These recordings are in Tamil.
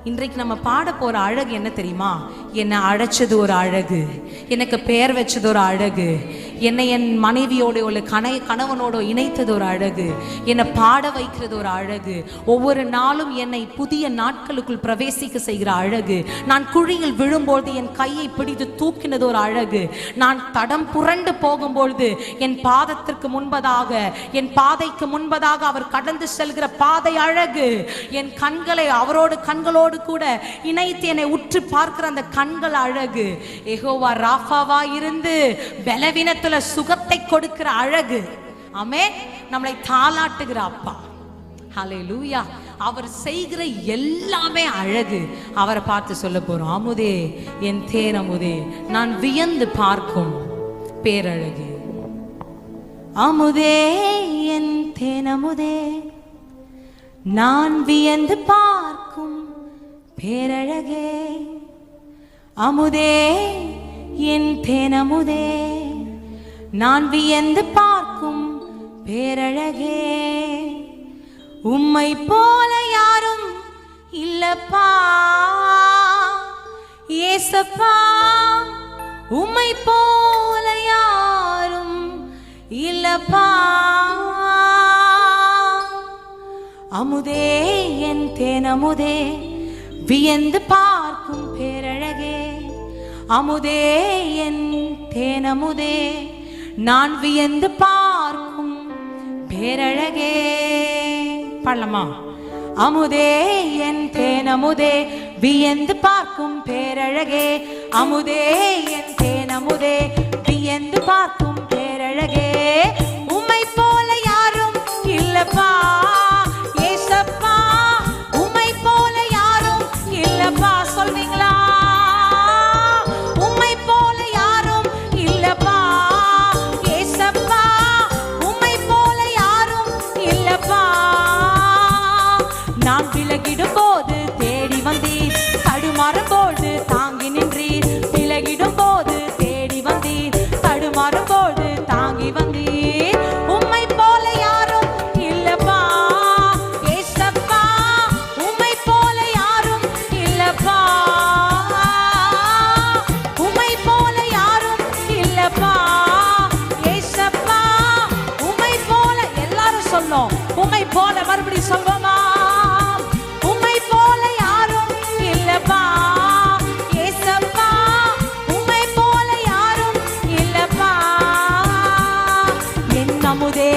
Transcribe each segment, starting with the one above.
இன்றைக்கு நம்ம பாட போற அழகு என்ன தெரியுமா? என்னை அழைச்சது ஒரு அழகு, எனக்கு பெயர் வச்சது ஒரு அழகு, என்னை என் மனைவியோட உள்ள கணவனோட இணைத்தது ஒரு அழகு, என்னை பாட வைக்கிறது ஒரு அழகு, ஒவ்வொரு நாளும் என்னை புதிய நாட்களுக்குள் பிரவேசிக்க செய்கிற அழகு, நான் குழியில் விழும்போது என் கையை பிடித்து தூக்கினது ஒரு அழகு, நான் தடம் புரண்டு போகும்பொழுது என் பாதத்திற்கு முன்பதாக, என் பாதைக்கு முன்பதாக அவர் கடந்து செல்கிற பாதை அழகு, என் கண்களை அவரோடு கண்களோடு கூட இணைத்து என்னை உற்று பார்க்கிற அந்த கண்கள் அழகு, யெகோவா ராஃபாவா இருந்து பலவீனத்துல சுகத்தை கொடுக்கிற அழகு. ஆமென். நம்மளை தாளாட்டுகிற அப்பா. ஹல்லேலூயா. அவர் செய்கிற எல்லாமே அழகு. அவரை பார்த்து சொல்ல போறோம், அமுதே என் தேன் அமுதே, நான் வியந்து பார்க்கும் பேரழகு. அமுதே என் தேன் அமுதே, நான் வியந்து பார்க்கும் பேரழகே. அமுதே என் தேன் அமுதே, நான் வியந்து பார்க்கும் பேரழகே. உம்மை போல யாரும் இல்லப்பா ஏசப்பா, உம்மை போல யாரும் இல்லப்பா. அமுதே என் தேன் அமுதே, வியந்து பார்க்கும் பேரழகே. அமுதே என் தேன் அமுதே, நான் வியந்து பார்க்கும் பேரழகே. பாடலாமா? அமுதே என் தேன் அமுதே, வியந்து பார்க்கும் பேரழகே. அமுதே என் தேன் அமுதே, வியந்து பார்க்கும் பேரழகே. உம்மை போல யாரும் இல்லப்பா ஏசப்பா, உம்மை போல யாரும் இல்லப்பா. சொல்வீங்களா? உம்மை போல யாரும் இல்லப்பா ஏசப்பா, உம்மை போல யாரும் இல்லப்பா. நான் விலகிடும் போது தேடி வந்தீர், தடுமாறும் போது தாங்கி நின்றீர். விலகிடும் போது தேடி வந்தீர், தடுமாறும் போது தாங்கி வந்தீர். உம்மை போல யாரும் இல்லப்பா ஏசப்பா, உம்மை போல யாரும் இல்லப்பா. உம்மை போல யாரும் இல்லப்பா ஏசப்பா, உம்மை போல. எல்லாரும் சொல்லும் உம்மை போல. மறுபடியும் சொல்வோமா? உம்மை போல யாரும் இல்லப்பா ஏசப்பா, உம்மை போல யாரும் இல்லப்பா. என் அமுதே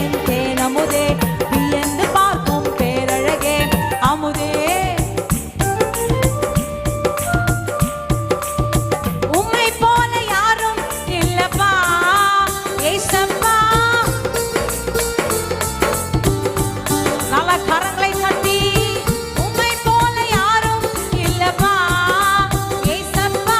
என் தேன் அமுதே, வியந்து பார்க்கும் பேரழகே. அமுதே உம்மை போல யாரும் இல்லப்பா ஏசப்பா. நல்ல கரங்களை தட்டி உம்மை போல யாரும் இல்லப்பா ஏசப்பா.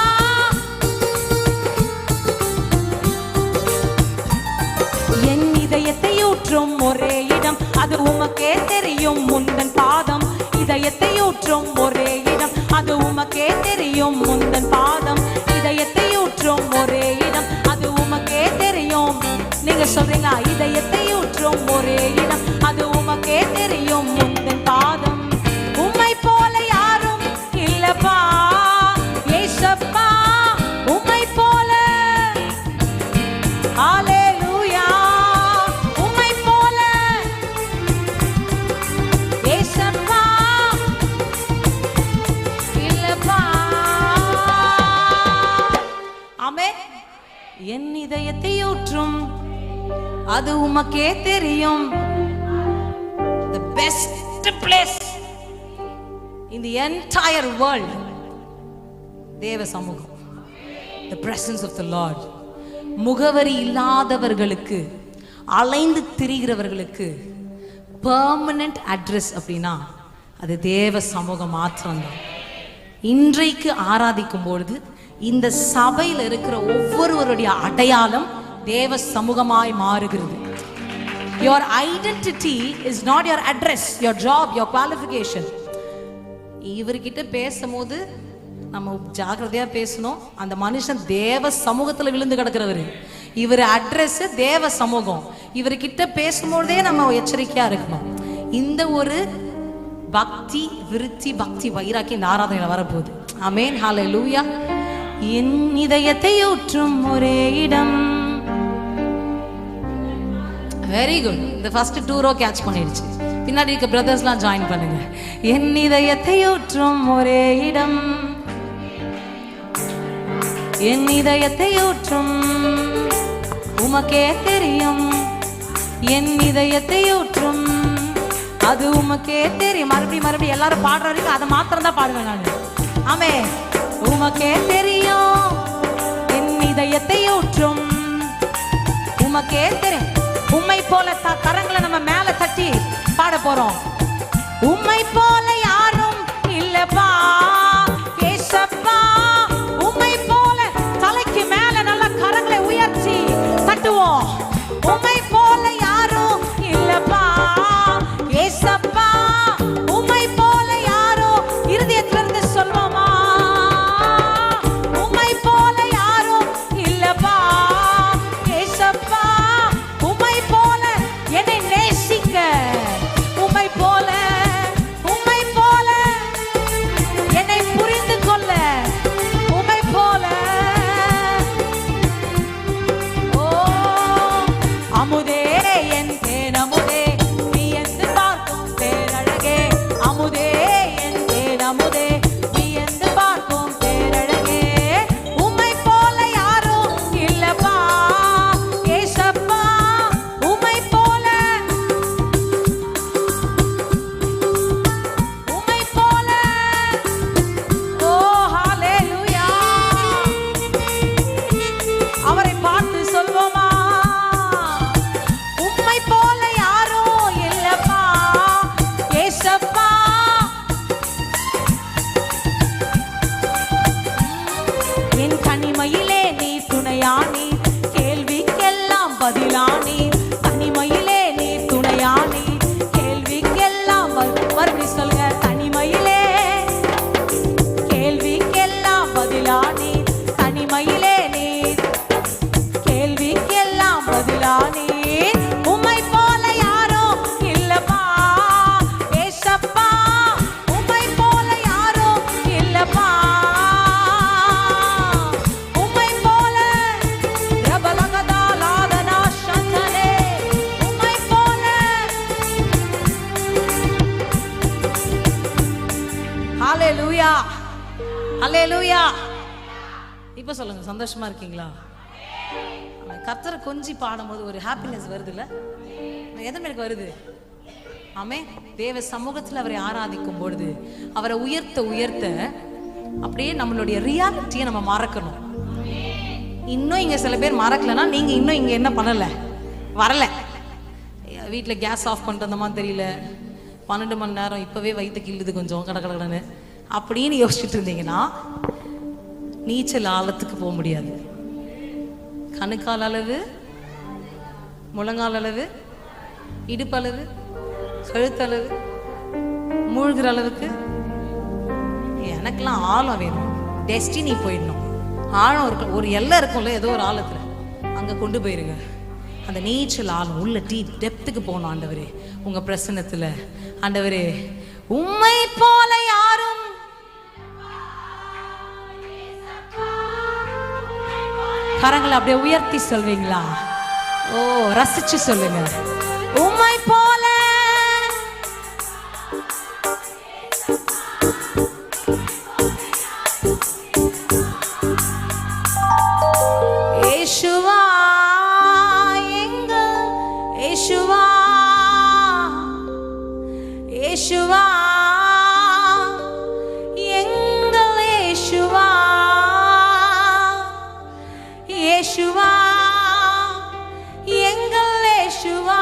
என் இதயத்தை ஊற்றும் ஒரே இடம், அது உமக்கே தெரியும் முந்தன் பாதம். இதயத்தை ஊற்றும் ஒரே இடம், அது உமக்கே தெரியும் முந்தன் பாதம். இதயத்தை ஊற்றும் ஒரே இடம், அது உமக்கே தெரியும். நீங்க சொல்றீங்களா? இதயத்தை ஊற்றும் ஒரே இடம், அது உமக்கே தெரியும் முந்தன் பாதம். உம்மை போல யாரும் இல்லப்பா ஏசப்பா, உம்மை போல. ஹல்லேலூயா. உம்மை போல ஏசப்பா இல்லப்பா. ஆமென். என் இதயத்தை ஊற்றும், அது உமக்கே தெரியும். The best place in the entire world, தேவ சமூகம், the presence of the Lord. முகவரி இல்லாதவர்களுக்கு, அலைந்து திரிகிறவர்களுக்கு பெர்மனன்ட் அட்ரஸ் அப்படின்னா அது தேவ சமூகம் மாத்திரம்தான். இன்றைக்கு ஆராதிக்கும் பொழுது இந்த சபையில் இருக்கிற ஒவ்வொருவருடைய அடையாளம் தேவ சமூகமாய் மாறுகிறது. Your identity is not your address, your job, your qualification. இவர்கிட்ட பேசும்போது நம்ம ஜாக்கிரதையா பேசணும். அந்த மனுஷன் தேவ சமூகத்துல விழுந்து கிடக்கிறவர். இவர் அட்ரஸ் தேவ சமூகம். இவர்கிட்ட பேசும்போதே நம்ம எச்சரிக்கையா இருக்கணும். இந்த ஒரு பக்தி விருத்தி, பக்தி வைராக்கி இந்த ஆராதனையில் வரப்போகுது. ஆமென், ஹல்லேலூயா. என் இதயத்தை ஊற்றும் ஒரே இடம். Very good. இந்த ஃபர்ஸ்ட் 2 ரோ கேட்ச் பண்ணிடுச்சு. பின்னாடி இருக்க பிரதர்ஸ்லாம் ஜாயின் பண்ணுங்க. என் இதயத்தை ஊற்றும் ஒரே இடம், என் இதயத்தை ஊற்றும் உமக்கே தெரியும், என் இதயத்தை ஊற்றும் அது உமக்கே தெரியும். மறுபடியும் எல்லாரும் பாடுற வரைக்கும் அதை மாத்திரம் தான் பாடுவேன் நான். ஆமே, உமக்கே தெரியும், என் இதயத்தை ஊற்றும் உமக்கே தெரியும். உம்மை போல கரங்களை நம்ம மேல தட்டி பாட போறோம். உம்மை போல யாரும் இல்லப்பா ஏசப்பா, உம்மை போல தலைக்கு மேல நல்ல கரங்களை உயர்த்தி தட்டுவோம். உம்மை போல யாரும் இல்லப்பா ஏசப்பா, உம்மை போல யாரும் இருதயத்துல இருந்து சொல்வோமா, உம்மை போல யாரும் இல்லப்பா ஏசப்பா, உம்மை போல என்னை நேசிக்க, உம்மை போல என்னை புரிந்து கொள்ள, உம்மை போல ஓ அமுதே என் தேனமுதே வியந்து பார்க்கும் பேரழகே, அமுதே என் தேனமுதே வியந்து பார்க்கும் பேரழகே, உம்மை போல யாரும் இல்லப்பா ஏசப்பா, உம்மை போல ஓ ஹல்லேலூயா. அவரை பார்த்து சொல்வோமா, உம்மை போல யாரும் இல்லப்பா ஏசப்பா, என் தனிமையிலே நீ துணையானி, கேள்விக்கெல்லாம் பதிலானி, தனிமையிலே நீ துணையானி, கேள்விக்கெல்லாம் மறுபடி சொல்லுங்க. தனிமையிலே கேள்விக்கெல்லாம் பதிலானி, தனிமையிலே நீ கேள்விக்கெல்லாம் பதிலானி, உம்மை போல யாரும் இல்லப்பா ஏசப்பா, உம்மை போல யாரும் இல்லப்பா, உம்மை போல ரபலகதா லாதனா சந்தனே, உம்மை போல ஹல்லேலூயா, ஹல்லேலூயா. இப்போ சொல்லுங்க, சந்தோஷமா இருக்கீங்களா? கர்த்தரை கொஞ்சி பாடும்போது ஒரு ஹாப்பினஸ் வருதுல்ல, எதன் மேற்கு வருது? ஆமே, தேவ சமூகத்தில் அவரை ஆராதிக்கும் பொழுது அவரை உயர்த்த உயர்த்த அப்படியே நம்மளுடைய ரியாலிட்டியை நம்ம மறக்கணும். இன்னும் இங்க சில பேர் மறக்கலன்னா நீங்க இன்னும் இங்க என்ன பண்ணல, வரல. வீட்டில் கேஸ் ஆஃப் பண்ணுறதுமா தெரியல, 12 மணி நேரம் இப்பவே வயிற்று கிள்ளுது கொஞ்சம் கடகடன்னு அப்படின்னு யோசிச்சுட்டு இருந்தீங்கன்னா நீச்சல் ஆழத்துக்கு போக முடியாது. கணுக்கால் அளவு, முழங்கால் அளவு, இடுப்பளவு, கழுத்தளவு, மூழ்கிற அளவுக்கு எனக்கெல்லாம் ஆழம் வேணும். டெஸ்டினி போயிடணும். ஆழம் இருக்கு, ஒரு எல்லை இருக்கும்ல, ஏதோ ஒரு ஆழத்துல அங்க கொண்டு போயிருங்க. அந்த நீச்சல் ஆழம் உள்ள டெப்த்துக்கு போகணும். ஆண்டவரே, உங்க பிரசன்னத்துல ஆண்டவரே, உம்மை போல யாரும் கரங்களை அப்படியே உயர்த்தி சொல்வீங்களா? ஓ, ரசிச்சு சொல்லுங்க. உம்மை போல இயேசுவா எங்கள் இயேசுவா, இயேசுவா எங்கள் இயேசுவா, இயேசுவா எங்கள் இயேசுவா,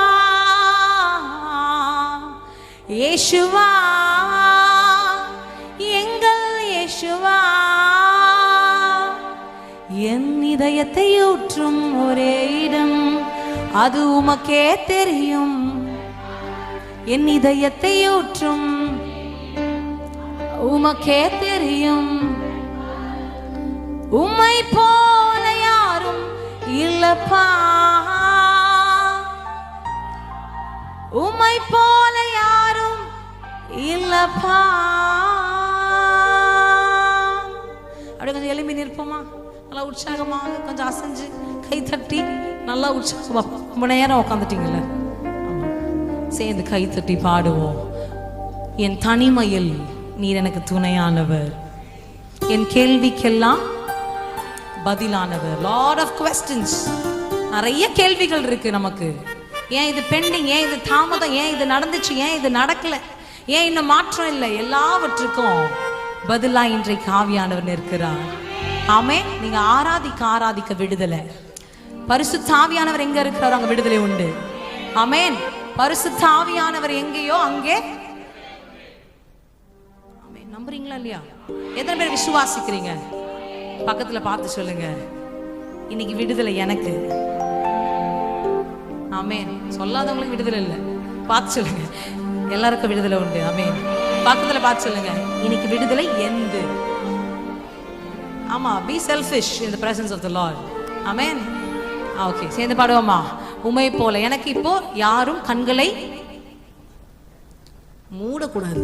இயேசுவா எங்கள் இயேசுவா, என் இதயத்தை ஊற்றும் ஒரே இடம் அது உமக்கே தெரியும், என் இதயத்தை ஊற்றும் உமக்கே தெரியும், உம்மை போல யாரும் இல்லப்பா, உம்மை போல யாரும் இல்லப்பா. அப்படியே கொஞ்சம் எலும்பி நிற்போமா, நல்லா உற்சாகமாக கொஞ்சம் அசைஞ்சு கை தட்டி நல்லா உற்சாகமா. ரொம்ப நேரம் உட்காந்துட்டீங்கல்ல, சேர்ந்து கை தட்டி பாடுவோம். என் தனிமையில் நீர் எனக்கு துணையானவர், என் கேள்விக்கெல்லாம் பதிலானவர். லாட் ஆஃப் questions, நிறைய கேள்விகள் இருக்கு நமக்கு. ஏன் இது பெண்டிங், ஏன் இது தாமதம், ஏன் இது நடந்துச்சு, ஏன் இது நடக்கல, ஏன் இன்னும் மாற்றம் இல்லை, எல்லாவற்றுக்கும் பதிலா இன்றைக்கு ஆவியானவர் நிற்கிறார். ஆமே. நீங்க ஆராதிக்க ஆராதிக்க விடுதலை. பரிசுத்த ஆவியானவர் எங்க இருக்கிறாரோ அங்க விடுதலை உண்டு. ஆமேன். பரிசுத்த ஆவியானவர் எங்கேயோ அங்கே. ஆமென். நம்புறீங்களா இல்லையா? எத்தனை பேர் விசுவாசிக்கிறீங்க? பக்கத்துல பார்த்து சொல்லுங்க, இன்னைக்கு விடுதலை எனக்கு. ஆமென். சொல்லாதவங்களுக்கு விடுதலை இல்லை. பார்த்து சொல்லுங்க, எல்லாருக்கும் விடுதலை உண்டு. ஆமென். பக்கத்துல பார்த்து சொல்லுங்க, இன்னைக்கு விடுதலை எந்து. ஆமா, be selfish in the presence of the Lord. Amen. Okay, சேர்ந்து பாடுவோமா? உமை போல எனக்கு இப்போ யாரும் கண்களை மூடக்கூடாது.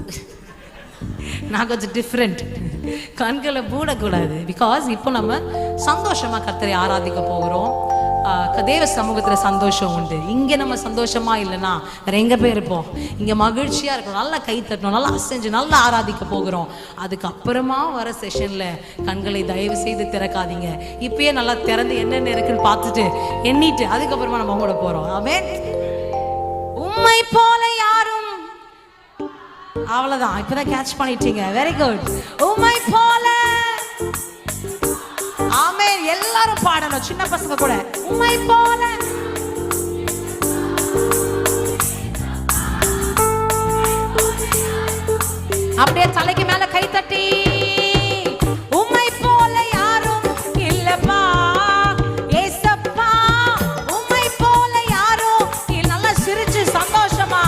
நான் கொஞ்சம் டிஃப்ரெண்ட், கண்களை மூடக்கூடாது. பிகாஸ் இப்போ நம்ம சந்தோஷமா கர்த்தரை ஆராதிக்க போகிறோம். தேவ சமூகத்துல சந்தோஷம் உண்டு. இங்க நம்ம சந்தோஷமா இல்லைன்னா வேற எங்க போய் இருப்போம்? இங்க மகிழ்ச்சியா இருக்கணும், நல்லா கை தட்டணும், நல்லா அசைஞ்சு நல்லா ஆராதிக்க போகிறோம். அதுக்கப்புறமா வர செஷன்ல கண்களை தயவு செய்து திறக்காதீங்க. இப்பயே நல்லா திறந்து என்னென்ன இருக்குன்னு பார்த்துட்டு எண்ணிட்டு அதுக்கப்புறமா நம்ம கூட போறோம். ஆமென். உம்மை போல யாரும். அவ்வளவுதான், இப்பதான் கேட்ச் பண்ணிட்டீங்க. Very good. உம்மை போல. ஆமென். எல்லாரும் பாடணும், சின்ன பசங்க கூட. உம்மை போல. அப்படியே தலைக்கு மேல கை தட்டி, உம்மை போல யாரும் இல்லப்பா ஏசப்பா, உம்மை போல யாரும் இல்ல. நல்லா சிரிச்சு சந்தோஷமா,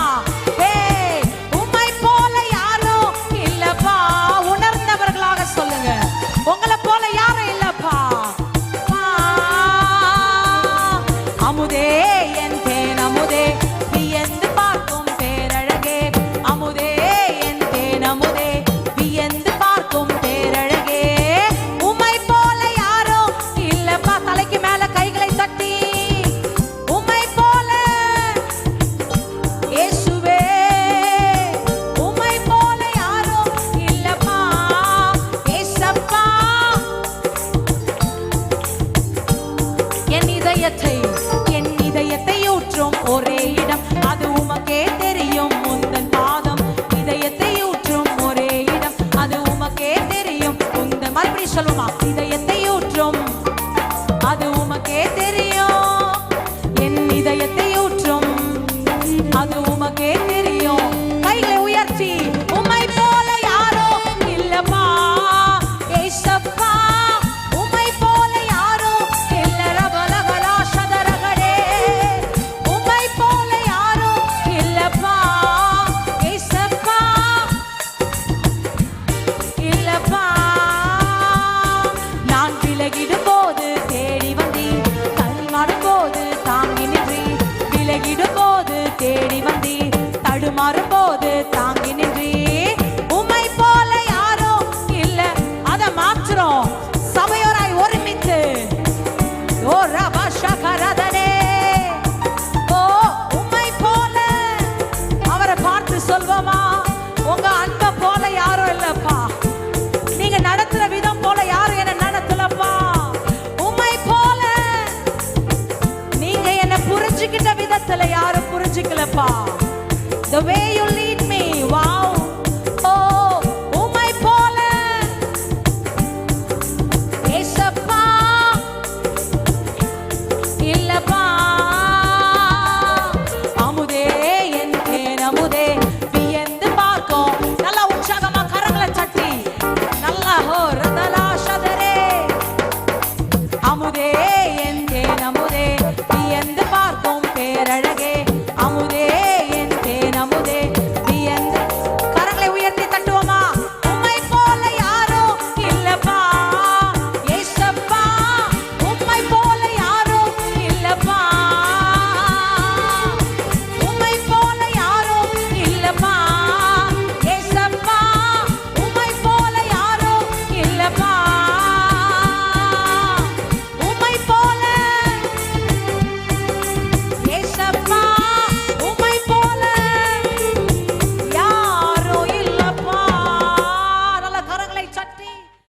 ஏய் உம்மை போல யாரும் இல்லப்பா. உணர்ந்தவர்களாக சொல்லுங்க, உங்களை போல யாரும் இல்லப்பா. அமுதே என் தேன் அமுதே, வியந்து பார்க்கும் பேரழகே. அமுதே என் தேன் அமுதே, வியந்து பார்க்கும் பேரழகே. உம்மை போல யாரோ இல்லப்பா. தலைக்கு மேல கைகளை தட்டி, உம்மை போல இயேசுவே, உம்மை போல யாரோ இல்லப்பா ஏசப்பா. என் இதயத்தை ஊற்றும் ஒரே இடம், அது உமக்கே தெரியும். உந்தன் பாதம் இதயத்தை ஊற்றும் ஒரே இடம், அது உமக்கே தெரியும். உந்தன் மறுபடியும் சொல்லுமா, இதயத்தை ஊற்றும் அது உமக்கே தெரியும். என் இதயத்தை ஊற்றும் அது உமக்கே தெரியும்.